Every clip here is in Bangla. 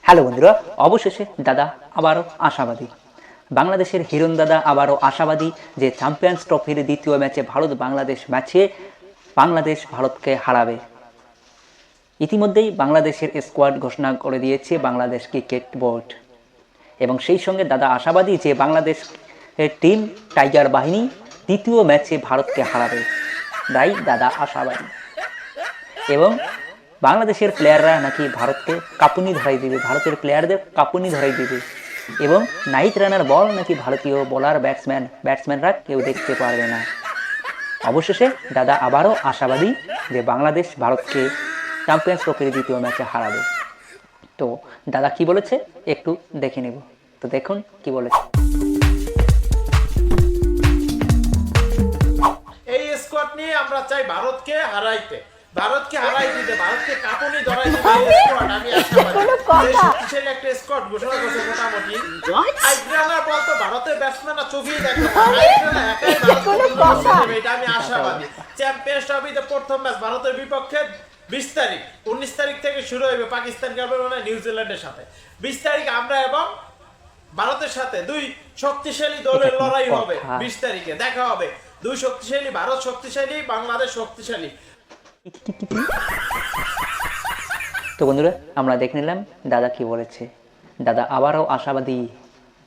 হ্যালো বন্ধুরা, অবশেষে দাদা আবারও আশাবাদী। বাংলাদেশের হিরণ দাদা আবারও আশাবাদী যে চ্যাম্পিয়ন্স ট্রফির দ্বিতীয় ম্যাচে ভারত বাংলাদেশ ম্যাচে বাংলাদেশ ভারতকে হারাবে। ইতিমধ্যেই বাংলাদেশের স্কোয়াড ঘোষণা করে দিয়েছে বাংলাদেশ ক্রিকেট বোর্ড, এবং সেই সঙ্গে দাদা আশাবাদী যে বাংলাদেশের টিম টাইগার বাহিনী দ্বিতীয় ম্যাচে ভারতকে হারাবে। তাই দাদা আশাবাদী, এবং বাংলাদেশের প্লেয়াররা নাকি ভারতকে কাঁপুনি ধরাই দেবে, ভারতের প্লেয়ারদের কাঁপুনি ধরাই দেবে, এবং নাইট রানার বল নাকি ভারতীয় বোলার ব্যাটসম্যানরা কেউ দেখতে পারবে না। অবশেষে দাদা আবারও আশাবাদী যে বাংলাদেশ ভারতকে চ্যাম্পিয়ন্স ট্রফির দ্বিতীয় ম্যাচে হারাবে। তো দাদা কি বলেছে একটু দেখে নেব। তো দেখুন কি বলেছে। এই স্কোয়াড নিয়ে আমরা চাই ভারতকে হারাইতে, ভারতকে হারাই দিতে, ভারতকে কাঁপুনি ধরাই দিতে। এই স্কোয়াড আমি আশাবাদী এই শক্তিশালী একটা স্কোয়াড ঘোষণা করেছে। মোটামুটি আইগ্রানার বল তো ভারতের ব্যাটসম্যানরা চোখেই দেখে না, আইগ্রানা একাই ভারত, এটা আমি আশাবাদী। চ্যাম্পিয়ন্স ট্রফিতে প্রথম ম্যাচ ভারতের বিপক্ষে 20 তারিখ, 19 তারিখ থেকে শুরু হবে পাকিস্তান মানে নিউজিল্যান্ডের সাথে। 20 তারিখ আমরা এবং ভারতের সাথে দুই শক্তিশালী দলের লড়াই হবে। 20 তারিখে দেখা হবে, দুই শক্তিশালী, ভারত শক্তিশালী, বাংলাদেশ শক্তিশালী। তো বন্ধুরা, আমরা দেখে নিলাম দাদা কি বলেছে। দাদা আবারও আশাবাদী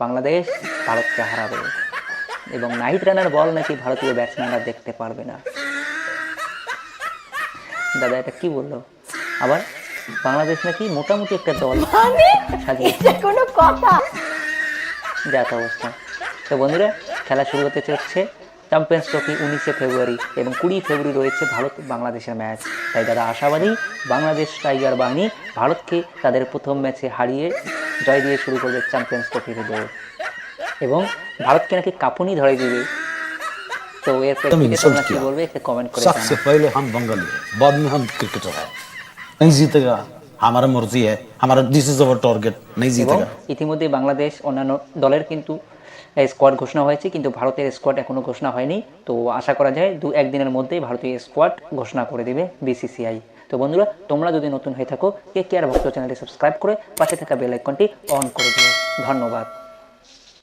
বাংলাদেশ ভারতকে হারাবে, এবং নাইট রানার বল নাকি ভারতীয় ব্যাটসম্যানরা দেখতে পারবে না। দাদা এটা কি বললো? আবার বাংলাদেশ নাকি মোটামুটি একটা দল যা অবস্থা। তো বন্ধুরা, খেলা শুরু হতে চলছে চ্যাম্পিয়ন্স ট্রফি 19 ফেব্রুয়ারি, এবং 20 ফেব্রুয়ারি রয়েছে ভারত বাংলাদেশের ম্যাচ। তাই দাদা আশাবাদী বাংলাদেশ টাইগার বাহিনী ভারতকে তাদের প্রথম ম্যাচে হারিয়ে জয় দিয়ে শুরু করবে চ্যাম্পিয়ন্স ট্রফির দৌড়, এবং ভারতকে নাকি কাঁপুনি ধরে দিবে। तो ये তোমরা কি বলবে একটু কমেন্ট করে জানাও। सबसे पहले हम बंगाली है, बाद में हम क्रिकेटर है। नहीं जीतेगा, हमारा मर्जी है, हमारा दिस इज आवर टारगेट, नहीं जीतेगा। ইতিমধ্যে বাংলাদেশ অন্যান্য দলের কিন্তু স্কোয়াড ঘোষণা হয়েছে, কিন্তু ভারতের স্কোয়াড এখনো ঘোষণা হয়নি। তো আশা করা যায় 2-1 দিনের মধ্যেই ভারতীয় স্কোয়াড ঘোষণা করে দেবে বিসিসিআই। তো বন্ধুরা, তোমরা যদি নতুন হয়ে থাকো KKR ভক্ত চ্যানেলটি সাবস্ক্রাইব করে পাশে থাকা বেল আইকনটি অন করে দিও। ধন্যবাদ।